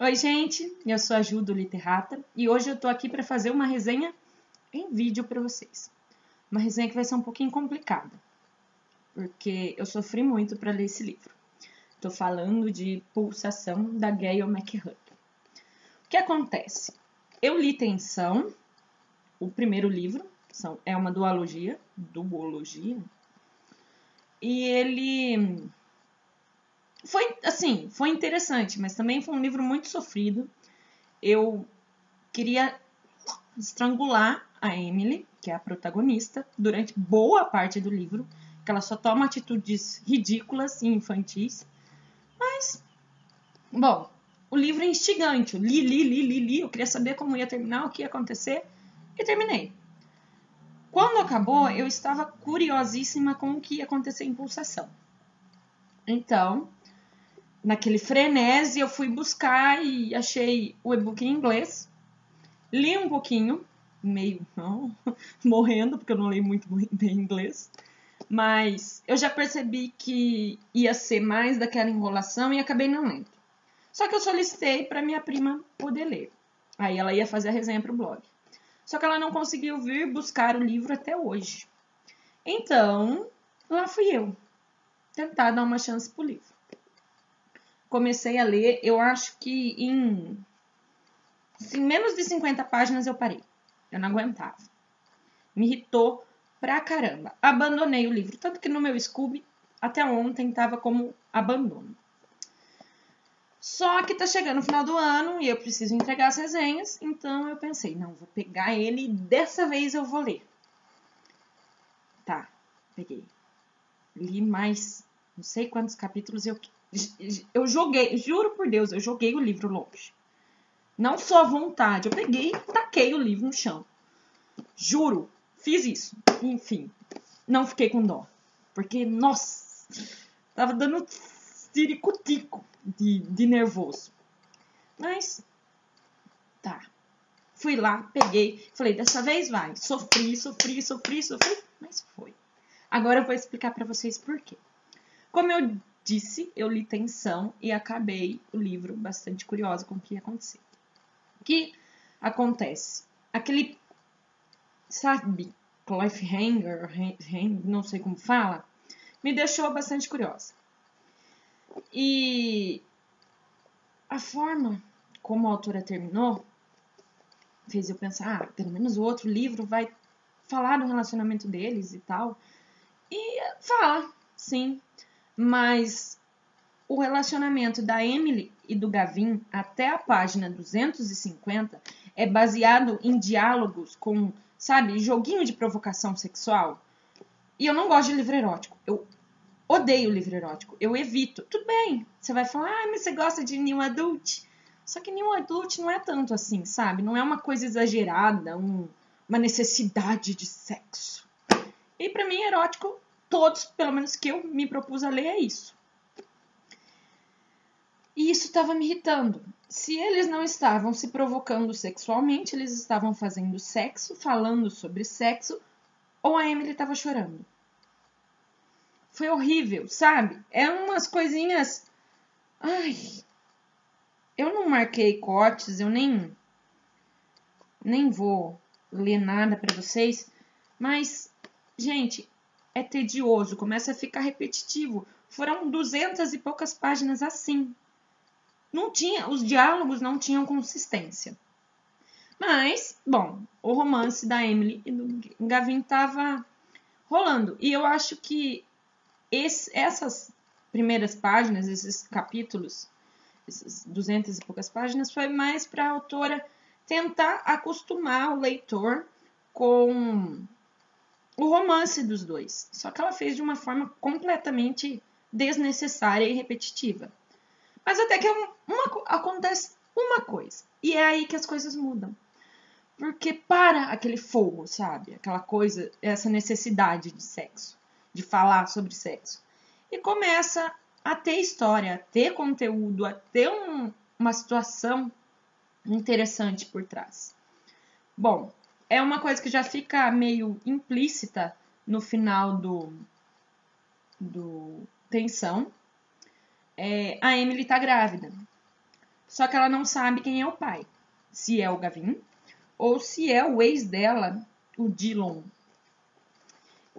Oi, gente, eu sou a Ju do Literata e hoje eu tô aqui para fazer uma resenha em vídeo para vocês. Uma resenha que vai ser um pouquinho complicada, porque eu sofri muito para ler esse livro. Tô falando de Pulsação, da Gail McHugh. O que acontece? Eu li Tensão, o primeiro livro, é uma duologia, e ele foi interessante, mas também foi um livro muito sofrido. Eu queria estrangular a Emily, que é a protagonista, durante boa parte do livro, que ela só toma atitudes ridículas e infantis. Mas, bom, o livro é instigante. Eu li. Eu queria saber como ia terminar, o que ia acontecer, e terminei. Quando acabou, eu estava curiosíssima com o que ia acontecer em Pulsação. Então, naquele frenesi, eu fui buscar e achei o e-book em inglês. Li um pouquinho, meio não, morrendo, porque eu não leio muito bem inglês. Mas eu já percebi que ia ser mais daquela enrolação e acabei não lendo. Só que eu solicitei para minha prima poder ler. Aí ela ia fazer a resenha para o blog. Só que ela não conseguiu vir buscar o livro até hoje. Então, lá fui eu, tentar dar uma chance pro livro. Comecei a ler, eu acho que em menos de 50 páginas eu parei. Eu não aguentava. Me irritou pra caramba. Abandonei o livro. Tanto que no meu Scooby, até ontem, estava como abandono. Só que tá chegando o final do ano e eu preciso entregar as resenhas. Então eu pensei, não, vou pegar ele e dessa vez eu vou ler. Tá, peguei. Li mais não sei quantos capítulos eu joguei. Juro por Deus, eu joguei o livro longe. Não só à vontade. Eu peguei e taquei o livro no chão. Juro, fiz isso. Enfim, não fiquei com dó. Porque, nossa, tava dando ciricutico de nervoso. Mas, tá. Fui lá, peguei, falei, dessa vez vai. Sofri, mas foi. Agora eu vou explicar pra vocês por quê. Como eu disse, eu li Tensão e acabei o livro bastante curiosa com o que ia acontecer. O que acontece? Aquele, sabe, cliffhanger, não sei como fala, me deixou bastante curiosa. E a forma como a autora terminou fez eu pensar, pelo menos o outro livro vai falar do relacionamento deles e tal. E fala, sim, mas o relacionamento da Emily e do Gavin até a página 250 é baseado em diálogos com, sabe, joguinho de provocação sexual. E eu não gosto de livro erótico. Eu odeio livro erótico. Eu evito. Tudo bem. Você vai falar, mas você gosta de New Adult. Só que New Adult não é tanto assim, sabe? Não é uma coisa exagerada, uma necessidade de sexo. E pra mim, erótico, todos, pelo menos que eu me propus a ler, é isso. E isso estava me irritando. Se eles não estavam se provocando sexualmente, eles estavam fazendo sexo, falando sobre sexo, ou a Emily estava chorando. Foi horrível, sabe? É umas coisinhas... Ai, eu não marquei cortes, eu nem vou ler nada para vocês, mas, gente, é tedioso, começa a ficar repetitivo. Foram 200 e poucas páginas assim. Os diálogos não tinham consistência. Mas, bom, o romance da Emily e do Gavin tava rolando. E eu acho que essas primeiras páginas, esses capítulos, essas 200 e poucas páginas, foi mais para a autora tentar acostumar o leitor com o romance dos dois. Só que ela fez de uma forma completamente desnecessária e repetitiva. Mas até que acontece uma coisa. E é aí que as coisas mudam. Porque para aquele fogo, sabe? Aquela coisa, essa necessidade de sexo. De falar sobre sexo. E começa a ter história, a ter conteúdo, a ter uma situação interessante por trás. Bom, é uma coisa que já fica meio implícita no final do Tensão. A Emily tá grávida. Só que ela não sabe quem é o pai. Se é o Gavin ou se é o ex dela, o Dillon.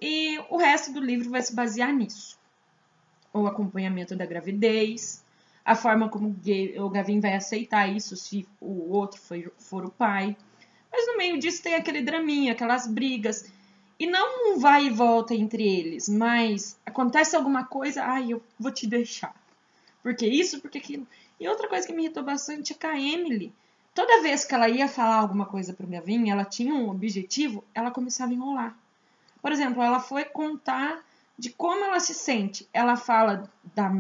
E o resto do livro vai se basear nisso. O acompanhamento da gravidez, a forma como o Gavin vai aceitar isso se o outro for o pai. Mas no meio disso tem aquele draminha, aquelas brigas. E não um vai e volta entre eles, mas acontece alguma coisa, ai, eu vou te deixar. Porque isso, porque aquilo. E outra coisa que me irritou bastante é que a Emily, toda vez que ela ia falar alguma coisa pro Gavin, ela tinha um objetivo, ela começava a enrolar. Por exemplo, ela foi contar de como ela se sente. Ela fala da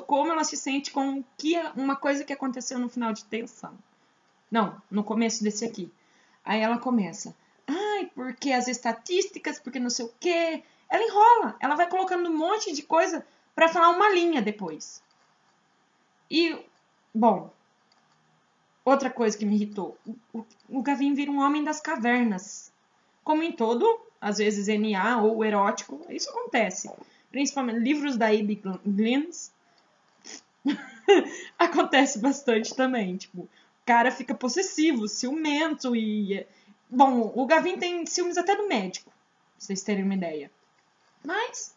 como ela se sente com uma coisa que aconteceu no final de Tensão. Não, no começo desse aqui. Aí ela começa. Ai, porque as estatísticas, porque não sei o quê. Ela enrola. Ela vai colocando um monte de coisa pra falar uma linha depois. E, bom, outra coisa que me irritou. O Gavin vira um homem das cavernas. Como em todo, às vezes NA ou erótico, isso acontece. Principalmente livros da Abby Glynns. Acontece bastante também. Tipo, o cara fica possessivo, ciumento e... Bom, o Gavin tem ciúmes até do médico, pra vocês terem uma ideia. Mas,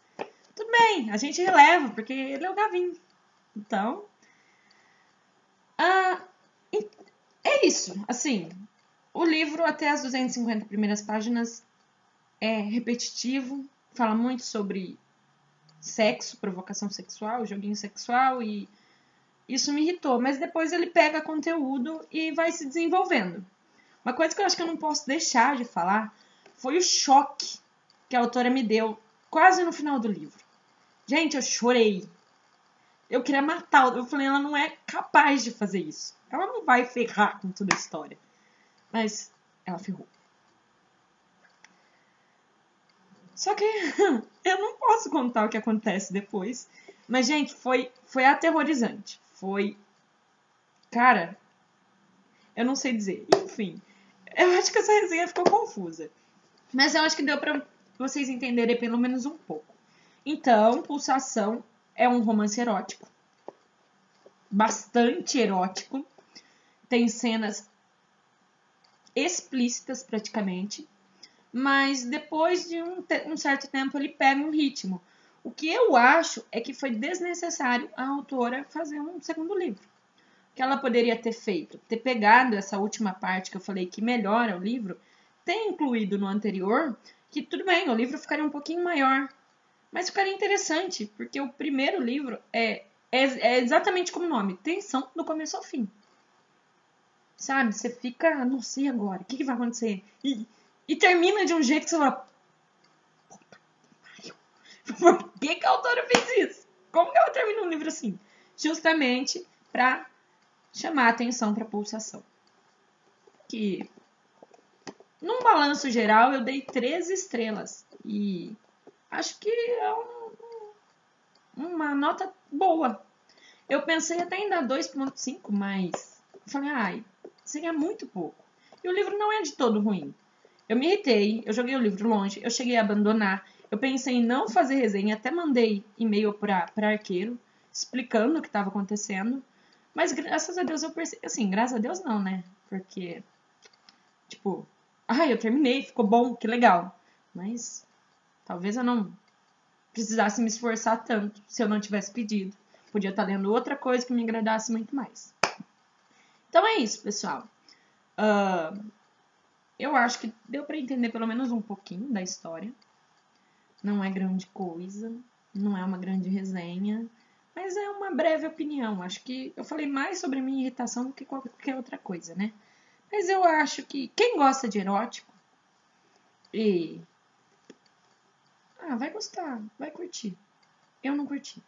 tudo bem, a gente releva, porque ele é o Gavin. Então, é isso. Assim, o livro, até as 250 primeiras páginas, é repetitivo. Fala muito sobre sexo, provocação sexual, joguinho sexual, e isso me irritou. Mas depois ele pega conteúdo e vai se desenvolvendo. Uma coisa que eu acho que eu não posso deixar de falar foi o choque que a autora me deu quase no final do livro. Gente, eu chorei. Eu queria matar. Eu falei, ela não é capaz de fazer isso. Ela não vai ferrar com toda a história. Mas ela ferrou. Só que eu não posso contar o que acontece depois. Mas, gente, foi aterrorizante. Foi... Cara, eu não sei dizer. Enfim, eu acho que essa resenha ficou confusa. Mas eu acho que deu pra vocês entenderem pelo menos um pouco. Então, Pulsação é um romance erótico. Bastante erótico. Tem cenas explícitas praticamente. Mas depois de um certo tempo ele pega um ritmo. O que eu acho é que foi desnecessário a autora fazer um segundo livro. O que ela poderia ter feito? Ter pegado essa última parte que eu falei que melhora o livro, ter incluído no anterior, que tudo bem, o livro ficaria um pouquinho maior. Mas ficaria interessante, porque o primeiro livro é exatamente como o nome, tensão do começo ao fim. Sabe? Você fica, não sei agora, o que vai acontecer? E termina de um jeito que você fala, puta que pariu. Por que a autora fez isso? Como que ela termina um livro assim? Justamente pra chamar a atenção pra Pulsação. Que, num balanço geral, eu dei 3 estrelas. E acho que é uma nota boa. Eu pensei até em dar 2,5, mas falei, ai, seria muito pouco. E o livro não é de todo ruim. Eu me irritei, eu joguei o livro longe, eu cheguei a abandonar. Eu pensei em não fazer resenha, até mandei e-mail para Arqueiro, explicando o que estava acontecendo. Mas graças a Deus eu percebi. Assim, graças a Deus não, né? Porque, tipo, ai, eu terminei, ficou bom, que legal. Mas talvez eu não precisasse me esforçar tanto se eu não tivesse pedido. Podia estar lendo outra coisa que me agradasse muito mais. Então é isso, pessoal. Eu acho que deu para entender pelo menos um pouquinho da história. Não é grande coisa, não é uma grande resenha, mas é uma breve opinião. Acho que eu falei mais sobre a minha irritação do que qualquer outra coisa, né? Mas eu acho que quem gosta de erótico vai gostar, vai curtir. Eu não curti.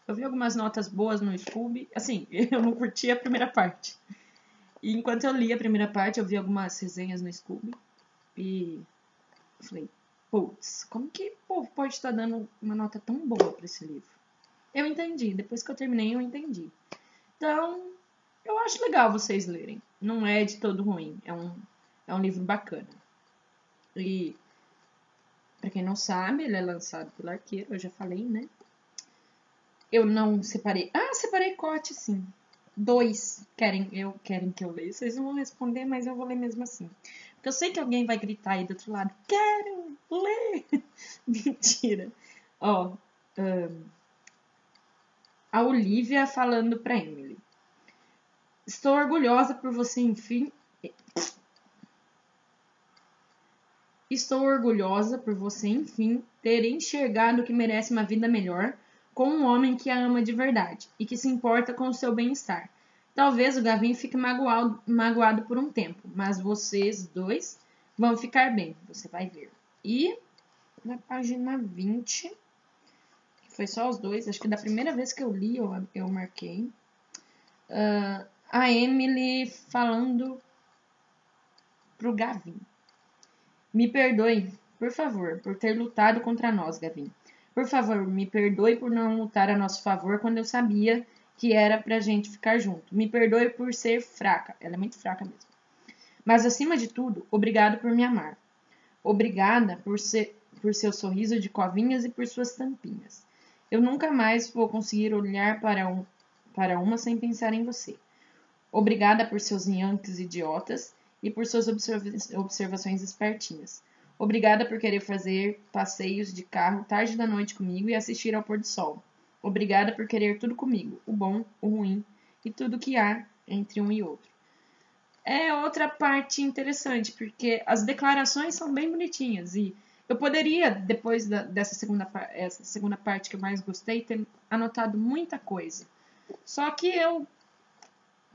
Eu vi algumas notas boas no Scooby. Assim, eu não curti a primeira parte. E enquanto eu li a primeira parte, eu vi algumas resenhas no Scooby. E eu falei, putz, como que o povo pode estar dando uma nota tão boa para esse livro? Eu entendi. Depois que eu terminei, eu entendi. Então, eu acho legal vocês lerem. Não é de todo ruim. É um livro bacana. E, pra quem não sabe, ele é lançado pelo Arqueiro. Eu já falei, né? Eu não separei. Separei corte, sim. 2. querem que eu leia. Vocês não vão responder, mas eu vou ler mesmo assim. Porque eu sei que alguém vai gritar aí do outro lado. Quero ler! Mentira. Ó, a Olivia falando pra Emily. Estou orgulhosa por você, enfim. Estou orgulhosa por você, enfim, ter enxergado que merece uma vida melhor com um homem que a ama de verdade e que se importa com o seu bem-estar. Talvez o Gavin fique magoado por um tempo, mas vocês dois vão ficar bem, você vai ver. E na página 20, que foi só os dois, acho que da primeira vez que eu li eu marquei, a Emily falando pro Gavin. Me perdoe, por favor, por ter lutado contra nós, Gavin. Por favor, me perdoe por não lutar a nosso favor quando eu sabia que era pra gente ficar junto. Me perdoe por ser fraca. Ela é muito fraca mesmo. Mas, acima de tudo, obrigado por me amar. Obrigada por seu sorriso de covinhas e por suas tampinhas. Eu nunca mais vou conseguir olhar para uma sem pensar em você. Obrigada por seus nhanques idiotas e por suas observações espertinhas. Obrigada por querer fazer passeios de carro tarde da noite comigo e assistir ao pôr do sol. Obrigada por querer tudo comigo, o bom, o ruim e tudo que há entre um e outro. É outra parte interessante, porque as declarações são bem bonitinhas e eu poderia, depois dessa segunda parte que eu mais gostei, ter anotado muita coisa. Só que eu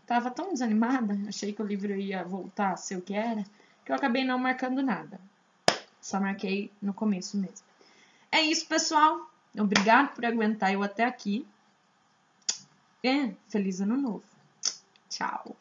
tava tão desanimada, achei que o livro ia voltar a ser o que era, que eu acabei não marcando nada. Só marquei no começo mesmo. É isso, pessoal. Obrigado por aguentar eu até aqui. E feliz ano novo. Tchau.